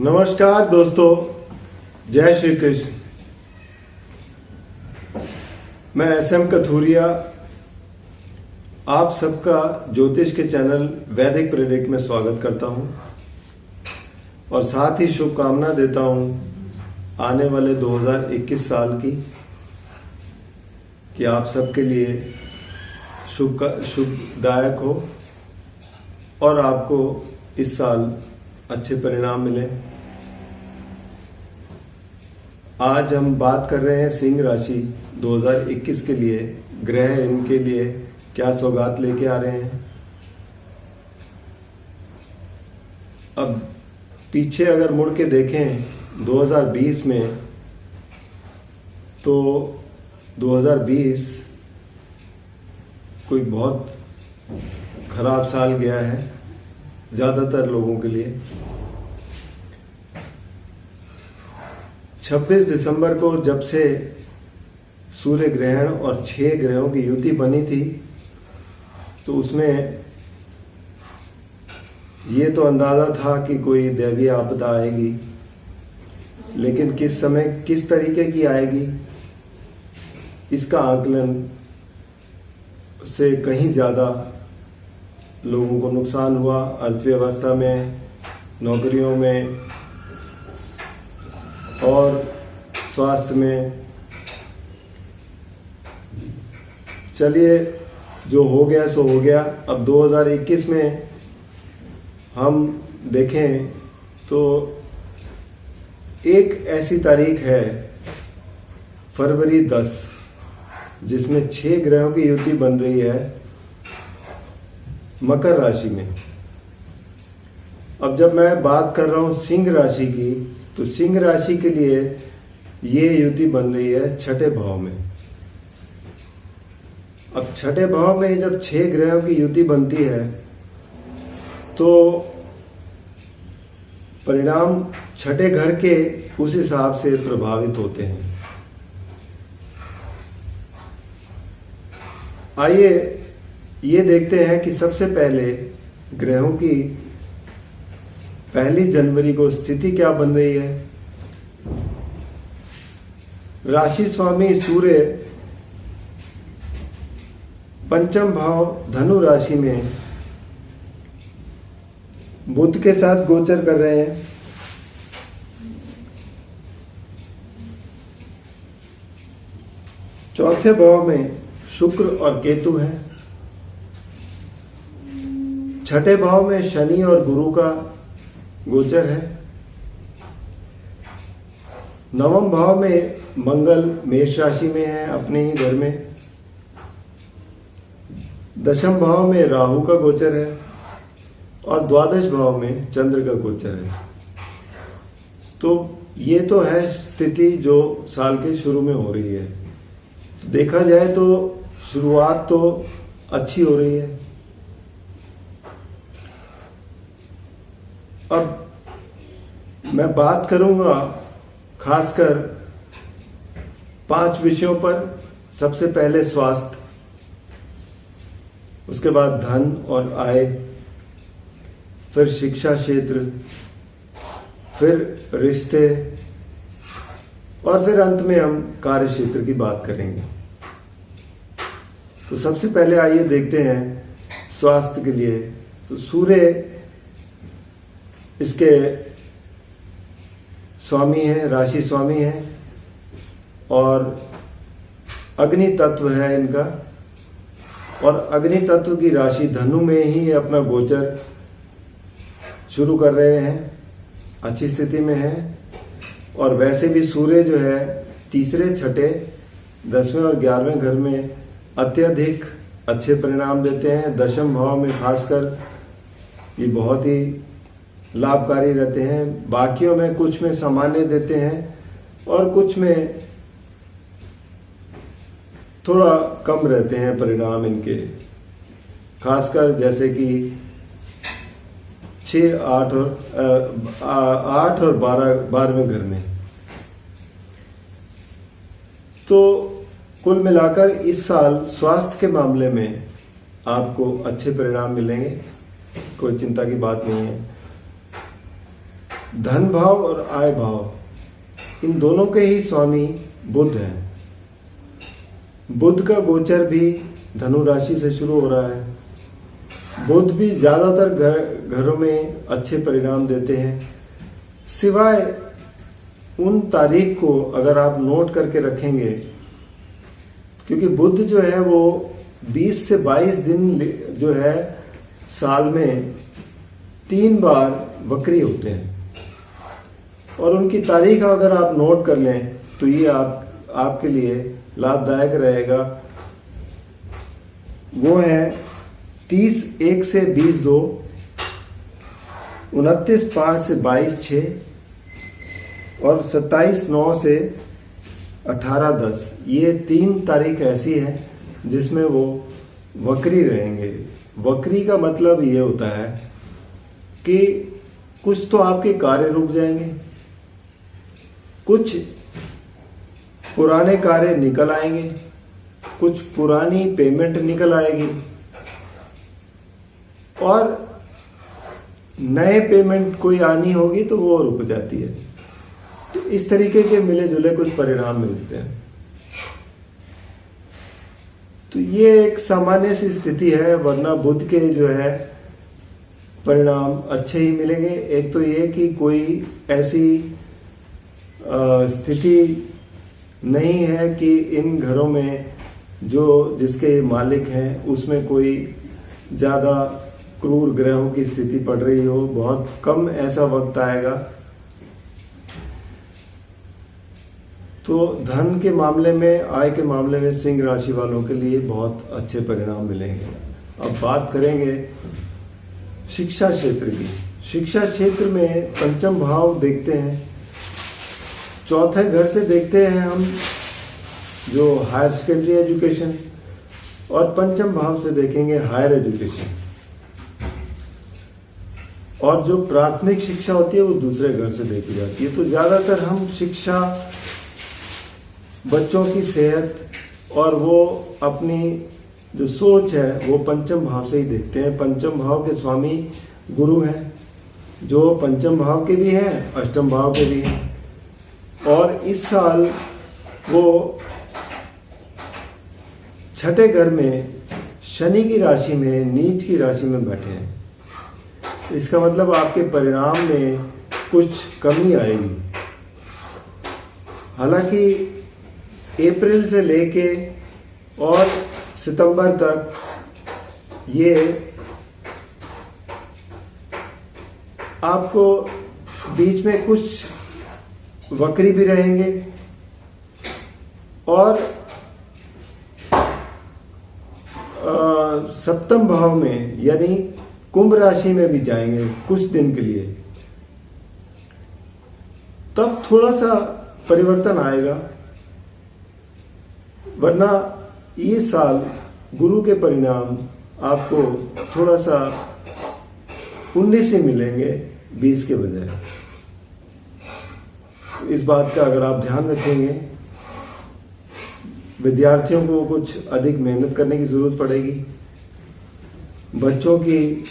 नमस्कार दोस्तों, जय श्री कृष्ण। मैं एसएम कथूरिया आप सबका ज्योतिष के चैनल वैदिक प्रेरित में स्वागत करता हूं और साथ ही शुभकामना देता हूं आने वाले 2021 साल की, कि आप सबके लिए शुभदायक हो और आपको इस साल अच्छे परिणाम मिले। आज हम बात कर रहे हैं सिंह राशि 2021 के लिए ग्रह इनके लिए क्या सौगात लेके आ रहे हैं। अब पीछे अगर मुड़ के देखें 2020 में, तो 2020 कोई बहुत खराब साल गया है ज्यादातर लोगों के लिए। 26 दिसंबर को जब से सूर्य ग्रहण और 6 ग्रहों की युति बनी थी, तो उसमें ये तो अंदाजा था कि कोई दैवीय आपदा आएगी, लेकिन किस समय किस तरीके की आएगी इसका आकलन से कहीं ज्यादा लोगों को नुकसान हुआ। अर्थव्यवस्था में, नौकरियों में और स्वास्थ्य में। चलिए, जो हो गया सो हो गया। अब 2021 में हम देखें तो एक ऐसी तारीख है फरवरी 10, जिसमें 6 ग्रहों की युति बन रही है मकर राशि में। अब जब मैं बात कर रहा हूं सिंह राशि की, तो सिंह राशि के लिए ये युति बन रही है 6ठे भाव में। अब 6ठे भाव में जब 6 ग्रहों की युति बनती है, तो परिणाम 6ठे घर के उस हिसाब से प्रभावित होते हैं। आइए ये देखते हैं कि सबसे पहले ग्रहों की 1 जनवरी को स्थिति क्या बन रही है। राशि स्वामी सूर्य पंचम भाव धनु राशि में बुध के साथ गोचर कर रहे हैं। चौथे भाव में शुक्र और केतु हैं। 6ठे भाव में शनि और गुरु का गोचर है। 9वें भाव में मंगल मेष राशि में है, अपने ही घर में। 10वें भाव में राहु का गोचर है और 12वें भाव में चंद्र का गोचर है। तो ये तो है स्थिति जो साल के शुरू में हो रही है। तो देखा जाए तो शुरुआत तो अच्छी हो रही है। अब मैं बात करूंगा खासकर 5 विषयों पर। सबसे पहले स्वास्थ्य, उसके बाद धन और आय, फिर शिक्षा क्षेत्र, फिर रिश्ते और फिर अंत में हम कार्य क्षेत्र की बात करेंगे। तो सबसे पहले आइए देखते हैं स्वास्थ्य के लिए। तो सूर्य इसके स्वामी है, राशि स्वामी है और अग्नि तत्व है इनका। और अग्नि तत्व की राशि धनु में ही अपना गोचर शुरू कर रहे हैं, अच्छी स्थिति में है। और वैसे भी सूर्य जो है 3रे, 6ठे, 10वें और 11वें घर में अत्यधिक अच्छे परिणाम देते हैं। 10वें भाव में खासकर ये बहुत ही लाभकारी रहते हैं। बाकियों में कुछ में सामान्य देते हैं और कुछ में थोड़ा कम रहते हैं परिणाम इनके। खासकर जैसे कि 6, 8 और 12वें घर में। तो कुल मिलाकर इस साल स्वास्थ्य के मामले में आपको अच्छे परिणाम मिलेंगे, कोई चिंता की बात नहीं है। धन भाव और आय भाव, इन दोनों के ही स्वामी बुध हैं। बुध का गोचर भी धनु राशि से शुरू हो रहा है। बुध भी ज्यादातर घरों में अच्छे परिणाम देते हैं, सिवाय उन तारीख को अगर आप नोट करके रखेंगे, क्योंकि बुध जो है वो 20 से 22 दिन जो है साल में 3 बार वक्री होते हैं, और उनकी तारीख अगर आप नोट कर लें तो ये आपके लिए लाभदायक रहेगा। वो है 30/1 से 20/2, 29/5 से 22/6 और 27/9 से 18/10। ये 3 तारीख ऐसी है जिसमें वो वक्री रहेंगे। वक्री का मतलब ये होता है कि कुछ तो आपके कार्य रुक जाएंगे, कुछ पुराने कार्य निकल आएंगे, कुछ पुरानी पेमेंट निकल आएगी और नए पेमेंट कोई आनी होगी तो वो रुक जाती है। तो इस तरीके के मिले जुले कुछ परिणाम मिलते हैं। तो ये एक सामान्य सी स्थिति है, वरना बुध के जो है परिणाम अच्छे ही मिलेंगे। एक तो ये कि कोई ऐसी स्थिति नहीं है कि इन घरों में जो जिसके मालिक हैं उसमें कोई ज्यादा क्रूर ग्रहों की स्थिति पड़ रही हो। बहुत कम ऐसा वक्त आएगा। तो धन के मामले में, आय के मामले में सिंह राशि वालों के लिए बहुत अच्छे परिणाम मिलेंगे। अब बात करेंगे शिक्षा क्षेत्र की। शिक्षा क्षेत्र में पंचम भाव देखते हैं, चौथे घर से देखते हैं हम जो हायर सेकेंडरी एजुकेशन, और पंचम भाव से देखेंगे हायर एजुकेशन, और जो प्राथमिक शिक्षा होती है वो दूसरे घर से देखी जाती है। तो ज्यादातर हम शिक्षा, बच्चों की सेहत और वो अपनी जो सोच है वो पंचम भाव से ही देखते हैं। पंचम भाव के स्वामी गुरु हैं, जो पंचम भाव के भी हैं, अष्टम भाव के भी हैं। और इस साल वो छठे घर में शनि की राशि में, नीच की राशि में बैठे हैं। इसका मतलब आपके परिणाम में कुछ कमी आएगी। हालांकि अप्रैल से लेके और सितंबर तक ये आपको बीच में कुछ वक्री भी रहेंगे और सप्तम भाव में यानी कुंभ राशि में भी जाएंगे कुछ दिन के लिए। तब थोड़ा सा परिवर्तन आएगा, वरना ये साल गुरु के परिणाम आपको थोड़ा सा 19 से मिलेंगे 20 के बजाय। इस बात का अगर आप ध्यान रखेंगे, विद्यार्थियों को कुछ अधिक मेहनत करने की जरूरत पड़ेगी। बच्चों की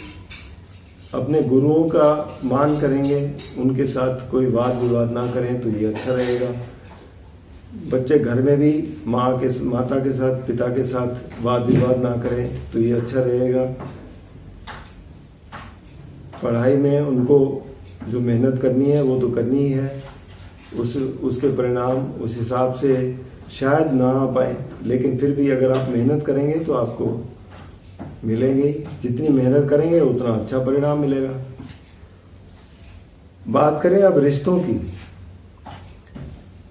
अपने गुरुओं का मान करेंगे, उनके साथ कोई वाद विवाद ना करें तो ये अच्छा रहेगा। बच्चे घर में भी माता के साथ, पिता के साथ वाद विवाद ना करें तो ये अच्छा रहेगा। पढ़ाई में उनको जो मेहनत करनी है वो तो करनी ही है, उसके परिणाम उस हिसाब से शायद ना आ पाए, लेकिन फिर भी अगर आप मेहनत करेंगे तो आपको मिलेंगे। जितनी मेहनत करेंगे उतना अच्छा परिणाम मिलेगा। बात करें अब रिश्तों की।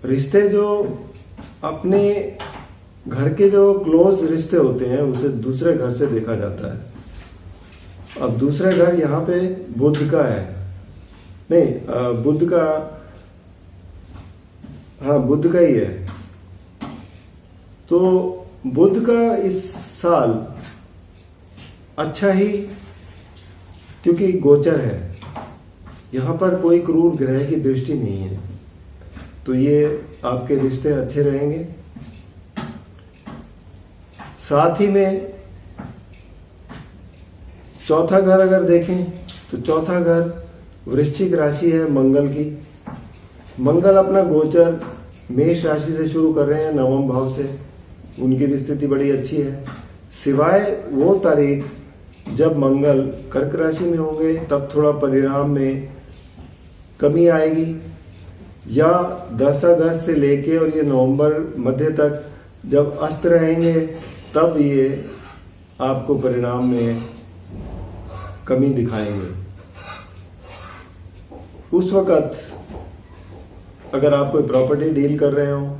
रिश्ते जो अपने घर के जो क्लोज रिश्ते होते हैं उसे दूसरे घर से देखा जाता है। अब दूसरा घर यहाँ पे बुध का है, नहीं बुध का, हाँ बुध का ही है। तो बुध का इस साल अच्छा ही, क्योंकि गोचर है, यहां पर कोई क्रूर ग्रह की दृष्टि नहीं है, तो ये आपके रिश्ते अच्छे रहेंगे। साथ ही में चौथा घर अगर देखें तो चौथा घर वृश्चिक राशि है मंगल की। मंगल अपना गोचर मेष राशि से शुरू कर रहे हैं, नवम भाव से। उनकी भी स्थिति बड़ी अच्छी है, सिवाय वो तारीख जब मंगल कर्क राशि में होंगे तब थोड़ा परिणाम में कमी आएगी, या 10 अगस्त से लेके और ये नवंबर मध्य तक जब अस्त रहेंगे तब ये आपको परिणाम में कमी दिखाएंगे। उस वक्त अगर आप कोई प्रॉपर्टी डील कर रहे हो,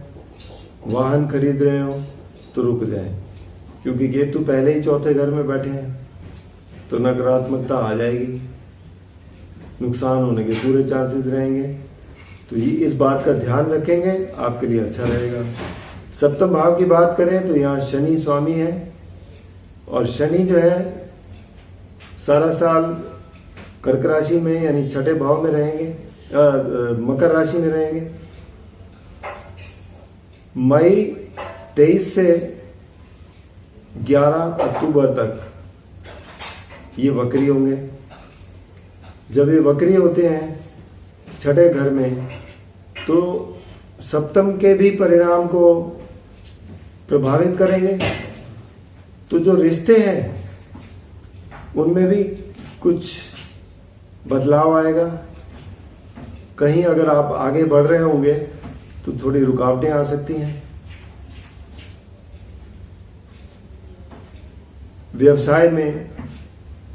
वाहन खरीद रहे हो, तो रुक जाएं, क्योंकि केतु पहले ही चौथे घर में बैठे हैं, तो नकारात्मकता आ जाएगी, नुकसान होने के पूरे चांसेस रहेंगे। तो ये इस बात का ध्यान रखेंगे, आपके लिए अच्छा रहेगा। सप्तम भाव की बात करें तो यहाँ शनि स्वामी है, और शनि जो है सारा साल कर्क राशि में यानी छठे भाव में रहेंगे, मकर राशि में रहेंगे। मई 23 से 11 अक्टूबर तक ये वक्री होंगे। जब ये वक्री होते हैं छठे घर में, तो सप्तम के भी परिणाम को प्रभावित करेंगे। तो जो रिश्ते हैं उनमें भी कुछ बदलाव आएगा। कहीं अगर आप आगे बढ़ रहे होंगे तो थोड़ी रुकावटें आ सकती हैं। व्यवसाय में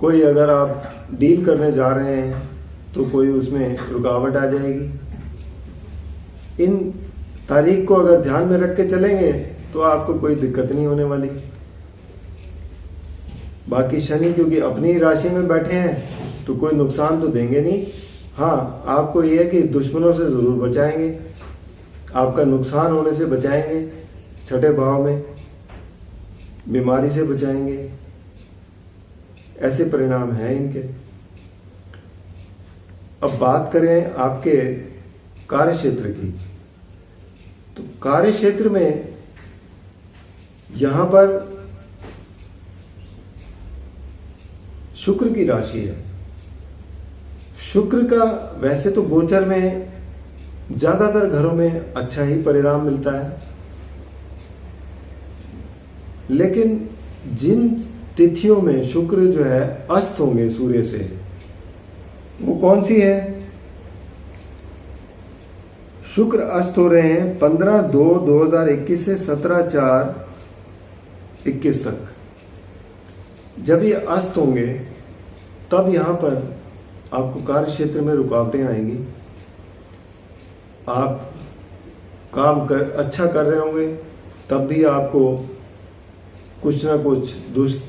कोई अगर आप डील करने जा रहे हैं तो कोई उसमें रुकावट आ जाएगी। इन तारीख को अगर ध्यान में रख के चलेंगे तो आपको कोई दिक्कत नहीं होने वाली। बाकी शनि क्योंकि अपनी राशि में बैठे हैं तो कोई नुकसान तो देंगे नहीं। हाँ, आपको यह है कि दुश्मनों से जरूर बचाएंगे, आपका नुकसान होने से बचाएंगे, छठे भाव में बीमारी से बचाएंगे, ऐसे परिणाम हैं इनके। अब बात करें आपके कार्य क्षेत्र की, तो कार्य क्षेत्र में यहां पर शुक्र की राशि है। शुक्र का वैसे तो गोचर में ज्यादातर घरों में अच्छा ही परिणाम मिलता है, लेकिन जिन तिथियों में शुक्र जो है अस्त होंगे सूर्य से, वो कौन सी है? शुक्र अस्त हो रहे हैं 15/2/2021 से 17/4/21 तक। जब ये अस्त होंगे तब यहां पर आपको कार्य क्षेत्र में रुकावटें आएंगी। आप काम अच्छा कर रहे होंगे तब भी आपको कुछ ना कुछ दुष्ट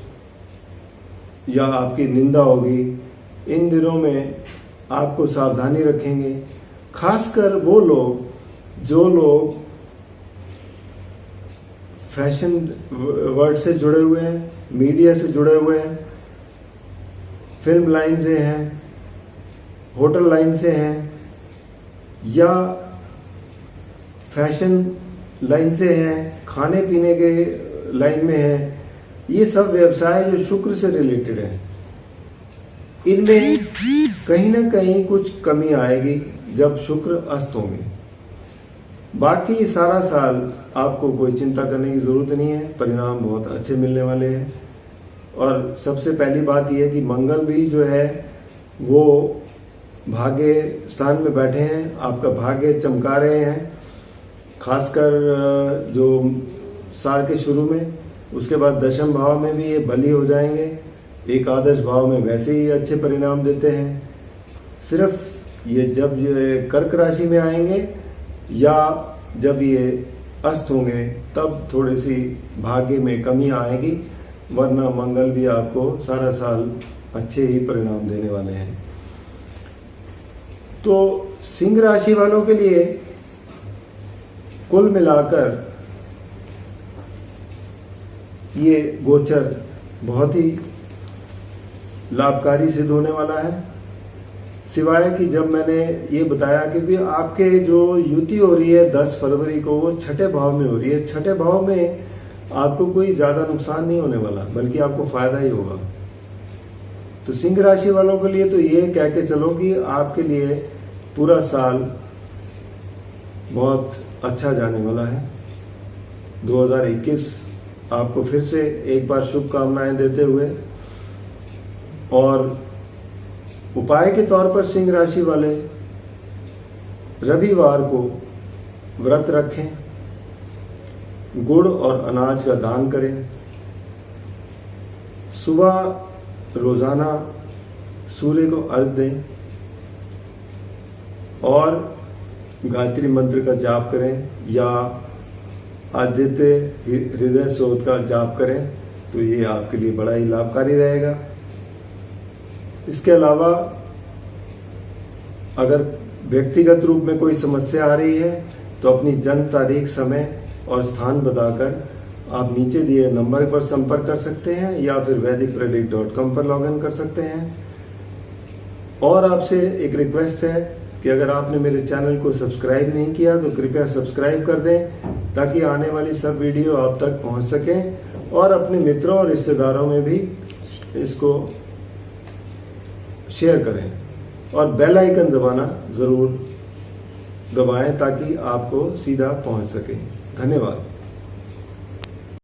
या आपकी निंदा होगी। इन दिनों में आपको सावधानी रखेंगे, खासकर वो लोग जो लोग फैशन वर्ल्ड से जुड़े हुए हैं, मीडिया से जुड़े हुए हैं, फिल्म लाइन से हैं, होटल लाइन से हैं, या फैशन लाइन से हैं, खाने पीने के लाइन में हैं। ये सब व्यवसाय जो शुक्र से रिलेटेड है, इनमें कहीं ना कहीं कुछ कमी आएगी जब शुक्र अस्त होंगे। बाकी सारा साल आपको कोई चिंता करने की जरूरत नहीं है, परिणाम बहुत अच्छे मिलने वाले हैं। और सबसे पहली बात यह है कि मंगल भी जो है वो भाग्य स्थान में बैठे हैं, आपका भाग्य चमका रहे हैं, खासकर जो साल के शुरू में। उसके बाद दशम भाव में भी ये बली हो जाएंगे, एकादश भाव में वैसे ही अच्छे परिणाम देते हैं। सिर्फ ये जब ये कर्क राशि में आएंगे या जब ये अस्त होंगे तब थोड़ी सी भाग्य में कमी आएगी, वरना मंगल भी आपको सारा साल अच्छे ही परिणाम देने वाले हैं। तो सिंह राशि वालों के लिए कुल मिलाकर ये गोचर बहुत ही लाभकारी सिद्ध होने वाला है। सिवाय कि जब मैंने ये बताया कि आपके जो युति हो रही है 10 फरवरी को, वो छठे भाव में हो रही है। छठे भाव में आपको कोई ज्यादा नुकसान नहीं होने वाला, बल्कि आपको फायदा ही होगा। तो सिंह राशि वालों के लिए तो ये कह के चलो कि आपके लिए पूरा साल बहुत अच्छा जाने वाला है। 2021 आपको फिर से एक बार शुभकामनाएं देते हुए, और उपाय के तौर पर सिंह राशि वाले रविवार को व्रत रखें, गुड़ और अनाज का दान करें, सुबह रोजाना सूर्य को अर्घ दें और गायत्री मंत्र का जाप करें या आदित्य हृदय स्रोत का जाप करें, तो ये आपके लिए बड़ा ही लाभकारी रहेगा। इसके अलावा अगर व्यक्तिगत रूप में कोई समस्या आ रही है तो अपनी जन्म तारीख, समय और स्थान बताकर आप नीचे दिए नंबर पर संपर्क कर सकते हैं या फिर vedicpredict.com पर लॉगिन कर सकते हैं। और आपसे एक रिक्वेस्ट है कि अगर आपने मेरे चैनल को सब्सक्राइब नहीं किया तो कृपया सब्सक्राइब कर दें ताकि आने वाली सब वीडियो आप तक पहुंच सकें, और अपने मित्रों और रिश्तेदारों में भी इसको शेयर करें और बेल आइकन दबाना जरूर दबाएं ताकि आपको सीधा पहुंच सके। धन्यवाद।